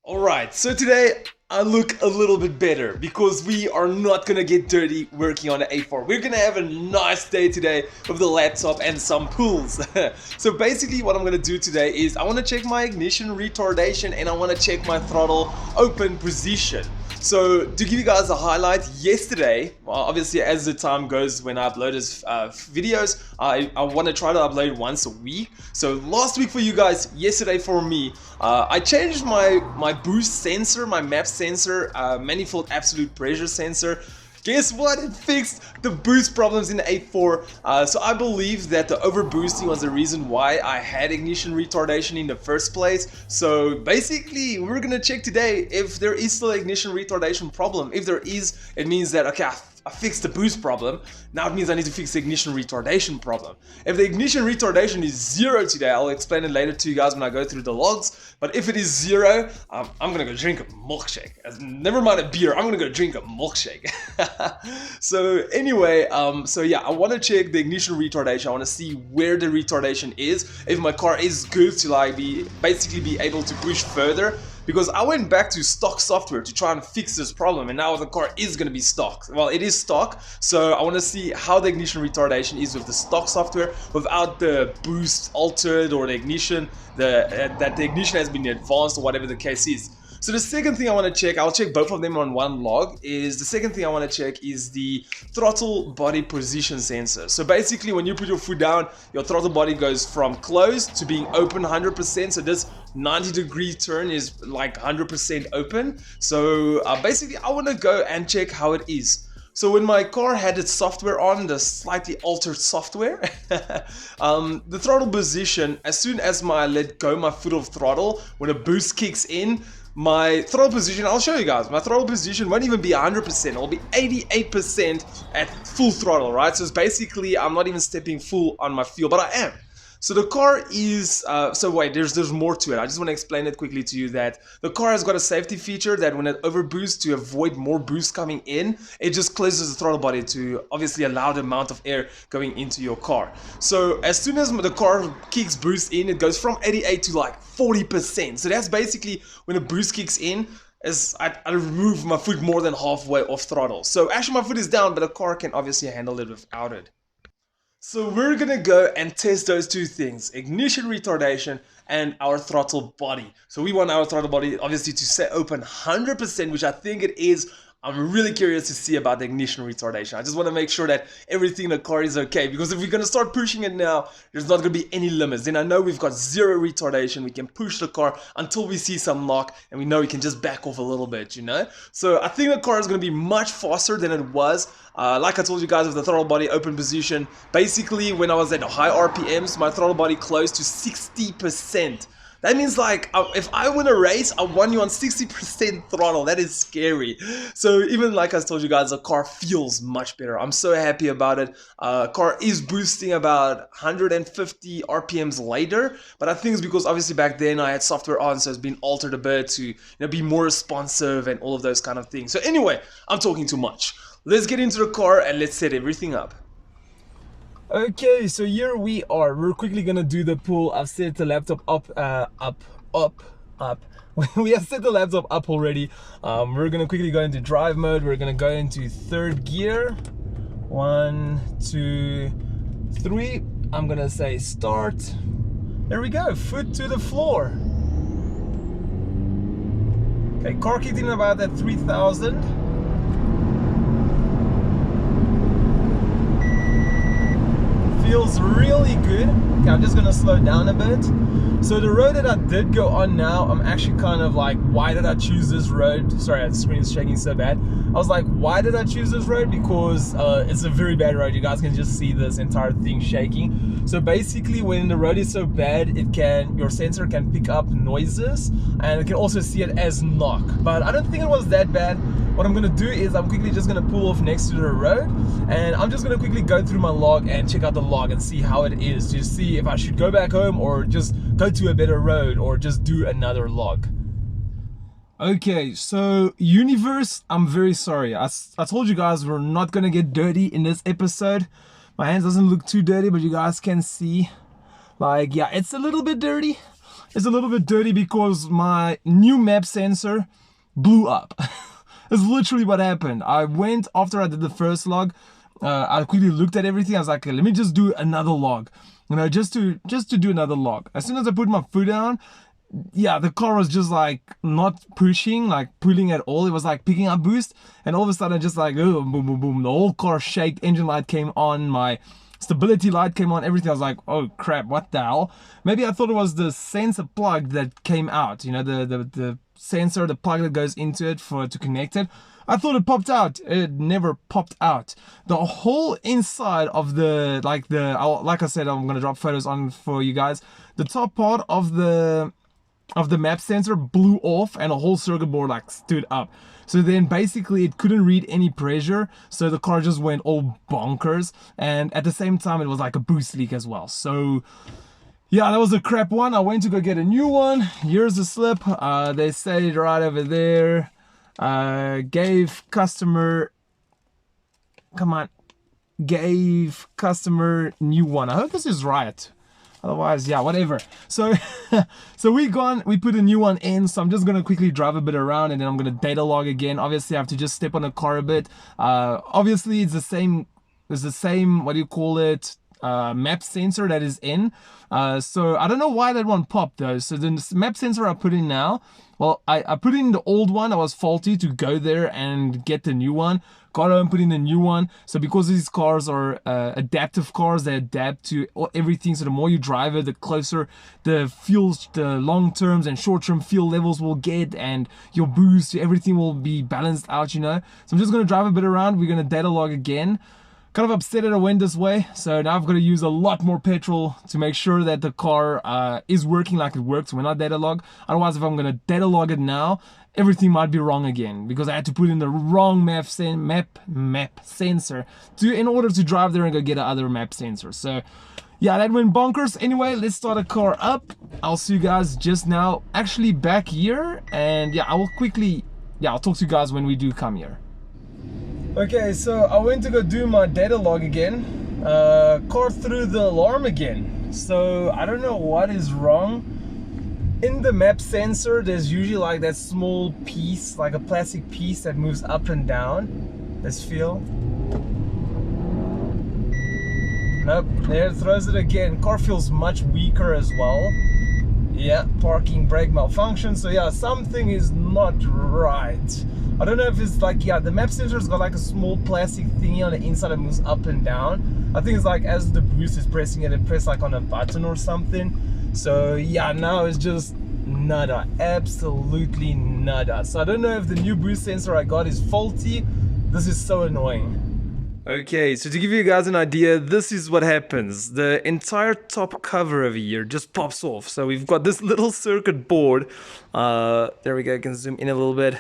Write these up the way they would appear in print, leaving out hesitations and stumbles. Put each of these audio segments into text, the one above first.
Alright, so today I look a little bit better because we are not gonna get dirty working on the A4. We're gonna have a nice day today with the laptop and some pools. So basically what I'm gonna do today is I wanna check my ignition retardation and I wanna check my throttle open position. So to give you guys a highlight, yesterday, well, obviously as the time goes when I upload videos, I want to try to upload once a week. So last week for you guys, yesterday for me, I changed my boost sensor, my map sensor, manifold absolute pressure sensor. Guess what? It fixed the boost problems in the 8.4. So I believe that the overboosting was the reason why I had ignition retardation in the first place. So basically, we're gonna check today if there is still ignition retardation problem. If there is, it means that, okay, I fixed the boost problem. Now it means I need to fix the ignition retardation problem. If the ignition retardation is 0 today, I'll explain it later to you guys when I go through the logs. But if it is 0, I'm gonna go drink a milkshake. Never mind a beer, I'm gonna go drink a milkshake. So anyway, so yeah, I want to check the ignition retardation. I want to see where the retardation is. If my car is good to like basically be able to push further. Because I went back to stock software to try and fix this problem, and now the car is going to be stock. Well, it is stock, so I want to see how the ignition retardation is with the stock software without the boost altered or the ignition, that the ignition has been advanced or whatever the case is. So the second thing I want to check, I'll check both of them on one log, is the second thing I want to check is the throttle body position sensor. So basically when you put your foot down, your throttle body goes from closed to being open 100%. So this 90-degree turn is like 100% open. So basically I want to go and check how it is. So when my car had its software on, the slightly altered software, the throttle position, as soon as I let go my foot of throttle, when a boost kicks in, my throttle position, I'll show you guys, my throttle position won't even be 100%, it'll be 88% at full throttle, right? So it's basically, I'm not even stepping full on my fuel, but I am. So the car is, so wait, there's more to it. I just want to explain it quickly to you that the car has got a safety feature that when it overboosts, to avoid more boost coming in, it just closes the throttle body to obviously allow the amount of air going into your car. So as soon as the car kicks boost in, it goes from 88 to like 40%. So that's basically when the boost kicks in, as I remove my foot more than halfway off throttle. So actually my foot is down, but the car can obviously handle it without it. So we're gonna go and test those two things, ignition retardation and our throttle body. So we want our throttle body obviously to set open 100%, which I think it is. I'm really curious to see about the ignition retardation. I just want to make sure that everything in the car is okay, because if we're going to start pushing it now, there's not going to be any limits. Then I know we've got 0 retardation. We can push the car until we see some knock, and we know we can just back off a little bit, you know? So I think the car is going to be much faster than it was. Like I told you guys with the throttle body open position, basically when I was at high RPMs, my throttle body close to 60%. That means like, if I win a race, I won you on 60% throttle. That is scary. So even like I told you guys, the car feels much better. I'm so happy about it. Car is boosting about 150 RPMs later, but I think it's because obviously back then I had software on, so it's been altered a bit to be more responsive and all of those kind of things. So anyway, I'm talking too much. Let's get into the car and let's set everything up. Okay, so here we are. We're quickly gonna do the pull. I've set the laptop up. We have set the laptop up already. We're gonna quickly go into drive mode. We're gonna go into third gear. 1, 2, 3. I'm gonna say start. There we go. Foot to the floor. Okay, car kicked in about at 3,000. Feels really good. Okay, I'm just gonna slow down a bit. So the road that I did go on now, I'm actually kind of like, why did I choose this road? Sorry, the screen is shaking so bad. I was like, why did I choose this road? Because it's a very bad road. You guys can just see this entire thing shaking. So basically when the road is so bad, your sensor can pick up noises and it can also see it as knock. But I don't think it was that bad. What I'm gonna do is I'm quickly just gonna pull off next to the road, and I'm just gonna quickly go through my log and check out the log and see how it is, to see if I should go back home or just go to a better road or just do another log. Okay, so universe, I'm very sorry. I told you guys we're not gonna get dirty in this episode. My hands doesn't look too dirty, but you guys can see, like, yeah, it's a little bit dirty. is a little bit dirty because my new map sensor blew up. It's literally what happened. I went after I did the first log. I quickly looked at everything. I was like, okay, let me just do another log. You know, just to do another log. As soon as I put my foot down, yeah, the car was just like not pushing, like pulling at all. It was like picking up boost, and all of a sudden, just like oh, boom, boom, boom. The whole car shaked. Engine light came on. My stability light came on. Everything. I was like, oh crap, what the hell? Maybe I thought it was the sensor plug that came out. You know, the sensor, the plug that goes into it to connect it. I thought it popped out. It never popped out. The whole inside of like I said, I'm gonna drop photos on for you guys. The top part of the map sensor blew off, and a whole circuit board like stood up. So then basically it couldn't read any pressure, so the car just went all bonkers. And at the same time, it was like a boost leak as well. So yeah, that was a crap one. I went to go get a new one. Here's the slip. They say it right over there. Gave customer new one. I hope this is right. Otherwise, yeah, whatever. So we put a new one in. So I'm just gonna quickly drive a bit around, and then I'm gonna data log again. Obviously, I have to just step on the car a bit. Obviously, it's the same. It's the same. What do you call it? Map sensor that is in. So I don't know why that one popped though. So the map sensor I put in now, well, I put in the old one that was faulty to go there and get the new one. Got home, put in the new one. So because these cars are adaptive cars, they adapt to everything. So the more you drive it, the closer the fuels, the long terms and short term fuel levels will get, and your boost, everything will be balanced out, you know. So I'm just gonna drive a bit around. We're gonna data log again. Kind of upset that I went this way, so now I've got to use a lot more petrol to make sure that the car is working like it works when I data log. Otherwise, if I'm going to data log it now, everything might be wrong again, because I had to put in the wrong map sensor in order to drive there and go get another map sensor. So yeah, that went bonkers. Anyway, let's start the car up. I'll see you guys just now, actually back here, and yeah, I'll talk to you guys when we do come here. Okay, so I went to go do my data log again. Car threw the alarm again. So I don't know what is wrong. In the map sensor, there's usually like that small piece, like a plastic piece that moves up and down. Let's feel. Nope, there it throws it again. Car feels much weaker as well. Yeah, parking brake malfunction. So yeah, something is not right. I don't know if it's like, yeah, the map sensor's got like a small plastic thingy on the inside that moves up and down. I think it's like as the boost is pressing it, it press like on a button or something. So yeah, now it's just nada, absolutely nada. So I don't know if the new boost sensor I got is faulty. This is so annoying. Okay, so to give you guys an idea, this is what happens. The entire top cover over here just pops off. So we've got this little circuit board. There we go, I can zoom in a little bit.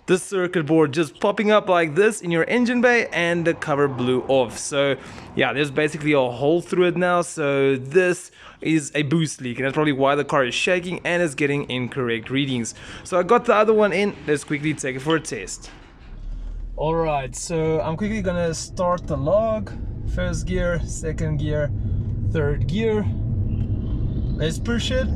This circuit board just popping up like this in your engine bay, and the cover blew off. So yeah, there's basically a hole through it now. So this is a boost leak, and that's probably why the car is shaking and is getting incorrect readings. So I got the other one in. Let's quickly take it for a test. Alright, so I'm quickly gonna start the log. First gear, second gear, third gear. Let's push it.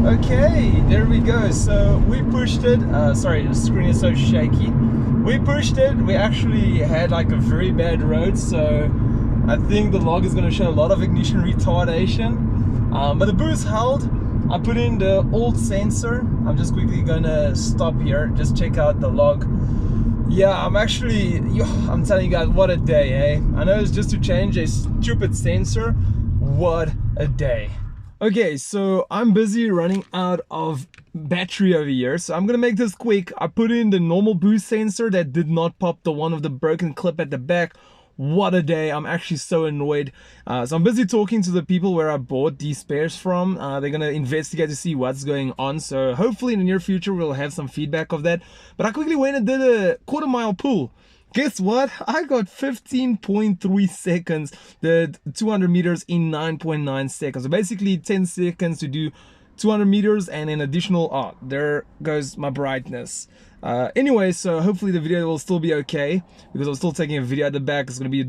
Okay, there we go. So we pushed it. Sorry, the screen is so shaky. We pushed it. We actually had like a very bad road, so I think the log is going to show a lot of ignition retardation. But the boost held. I put in the old sensor. I'm just quickly going to stop here, just check out the log. Yeah, I'm telling you guys, what a day, eh? I know it's just to change a stupid sensor. What a day. Okay, so I'm busy running out of battery over here, so I'm gonna make this quick. I put in the normal boost sensor that did not pop the one of the broken clip at the back. What a day. I'm actually so annoyed. So I'm busy talking to the people where I bought these spares from. They're gonna investigate to see what's going on, so hopefully in the near future we'll have some feedback of that. But I quickly went and did a quarter-mile pull. Guess what? I got 15.3 seconds, the 200 meters in 9.9 seconds. So basically 10 seconds to do 200 meters and an additional, oh, there goes my brightness. Anyway, so hopefully the video will still be okay, because I'm still taking a video at the back. It's going to be a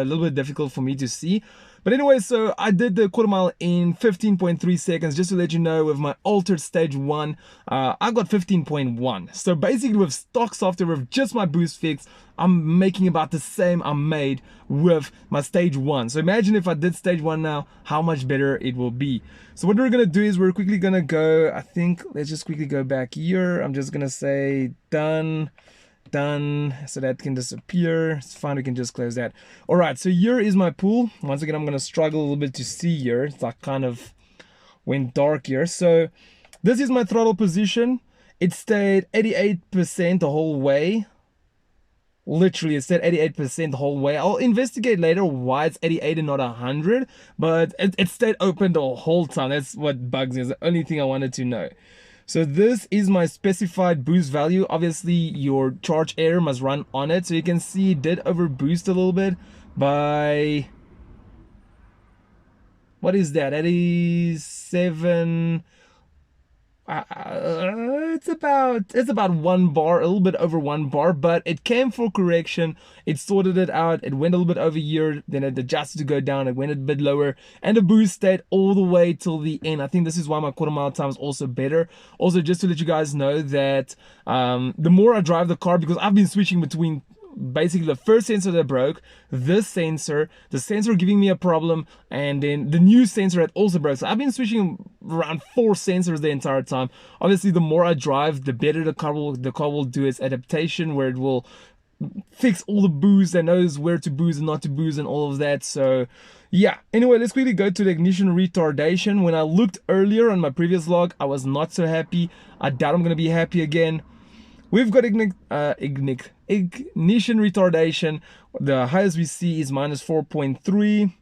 little bit difficult for me to see. But anyway, so I did the quarter mile in 15.3 seconds. Just to let you know, with my altered stage 1, I got 15.1. So basically with stock software, with just my boost fix, I'm making about the same I made with my stage 1. So imagine if I did stage 1 now, how much better it will be. So what we're gonna do is we're quickly gonna go, I think, let's just quickly go back here. I'm just gonna say done, so that can disappear. It's fine, we can just close that. All right, so here is my pool. Once again, I'm gonna struggle a little bit to see here. It's like kind of went dark here. So this is my throttle position. It stayed 88% the whole way. Literally, it said 88% the whole way. I'll investigate later why it's 88 and not 100, but it stayed open the whole time. That's what bugs me. It's the only thing I wanted to know. So this is my specified boost value. Obviously, your charge air must run on it. So you can see it did overboost a little bit by, what is that? 87. It's about 1 bar, a little bit over 1 bar, but it came for correction. It sorted it out. It went a little bit over here, then it adjusted to go down. It went a bit lower, and the boost stayed all the way till the end. I think this is why my quarter mile time is also better. Also, just to let you guys know that the more I drive the car, because I've been switching between basically the first sensor that broke, this sensor, the sensor giving me a problem, and then the new sensor that also broke. So I've been switching around 4 sensors the entire time. Obviously, the more I drive, the better the car will do its adaptation, where it will fix all the boost and knows where to boost and not to boost and all of that. So yeah, anyway, let's quickly go to the ignition retardation. When I looked earlier on my previous log, I was not so happy. I doubt I'm gonna be happy again. We've got ignition retardation. The highest we see is minus 4.3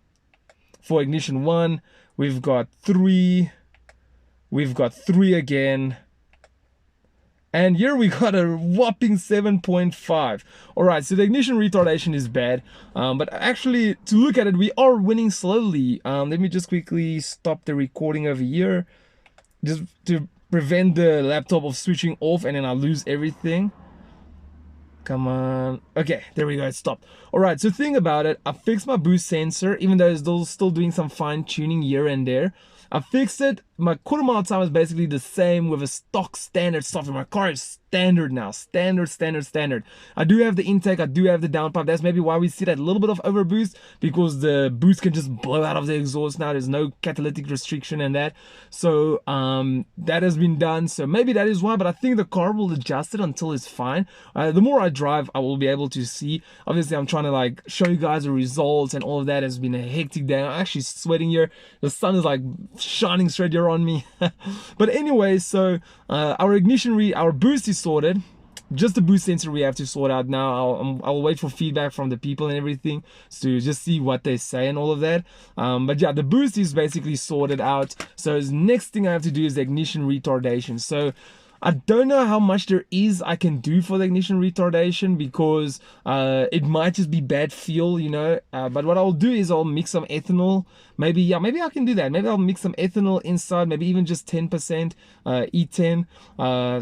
for ignition 1. We've got 3. We've got 3 again. And here we got a whopping 7.5. Alright, so the ignition retardation is bad. But actually, to look at it, we are winning slowly. Let me just quickly stop the recording over here, just to prevent the laptop of switching off and then I lose everything. Come on. Okay, there we go, it stopped. Alright, so think about it. I fixed my boost sensor, even though it's still doing some fine tuning here and there. I fixed it. My quarter mile time is basically the same with a stock standard software. My car is standard now. Standard. I do have the intake, I do have the downpipe. That's maybe why we see that little bit of overboost, because the boost can just blow out of the exhaust now. There's no catalytic restriction and that. So that has been done. So maybe that is why, but I think the car will adjust it until it's fine. The more I drive, I will be able to see. Obviously, I'm trying to like show you guys the results and all of that. Has been a hectic day. I'm actually sweating here. The sun is like shining straight here on me. But anyway, so our boost is sorted. Just the boost sensor we have to sort out now. I'll wait for feedback from the people and everything to just see what they say and all of that. But yeah, the boost is basically sorted out. So the next thing I have to do is the ignition retardation. So I don't know how much there is I can do for the ignition retardation, because it might just be bad fuel, you know. But what I'll do is I'll mix some ethanol. Maybe I can do that. Maybe I'll mix some ethanol inside, maybe even just 10% E10.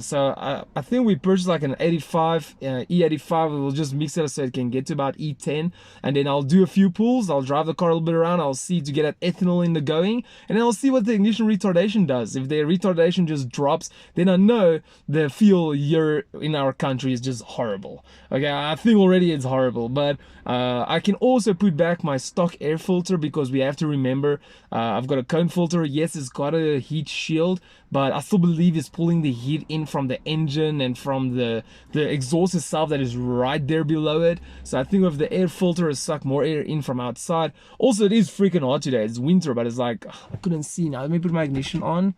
So I think we purchased like an 85 E85. We'll just mix it so it can get to about E10, and then I'll do a few pulls. I'll drive the car a little bit around. I'll see to get that ethanol in the going, and then I'll see what the ignition retardation does. If the retardation just drops, then I know the fuel here in our country is just horrible. Okay, I think already it's horrible, but I can also put back my stock air filter, because we have to remember I've got a cone filter. Yes, it's got a heat shield, but I still believe it's pulling the heat in from the engine and from the exhaust itself that is right there below it. So I think with the air filter, it suck more air in from outside. Also, it is freaking hot today. It's winter, but it's like, I couldn't see now. Let me put my ignition on.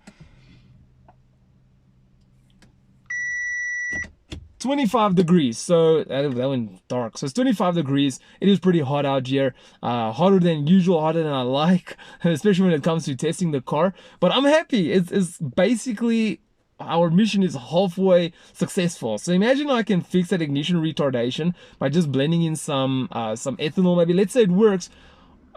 25 degrees, so that went dark. So it's 25 degrees. It is pretty hot out here, hotter than usual, hotter than I like, especially when it comes to testing the car. But I'm happy. It's basically, our mission is halfway successful. So imagine I can fix that ignition retardation by just blending in some ethanol. Maybe let's say it works.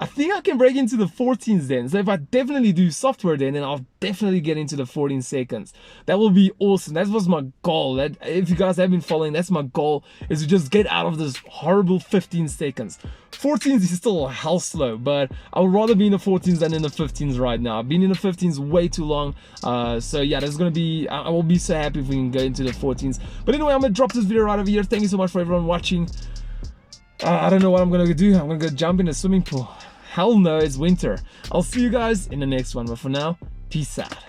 I think I can break into the 14s then. So if I definitely do software then I'll definitely get into the 14 seconds. That will be awesome. That was my goal. That, if you guys have been following, that's my goal, is to just get out of this horrible 15 seconds. 14s is still hell slow, but I would rather be in the 14s than in the 15s right now. I've been in the 15s way too long. So yeah, there's gonna be, I will be so happy if we can go into the 14s. But anyway, I'm gonna drop this video right over here. Thank you so much for everyone watching. I don't know what I'm gonna do. I'm gonna go jump in a swimming pool. Hell no, it's winter. I'll see you guys in the next one, but for now, peace out.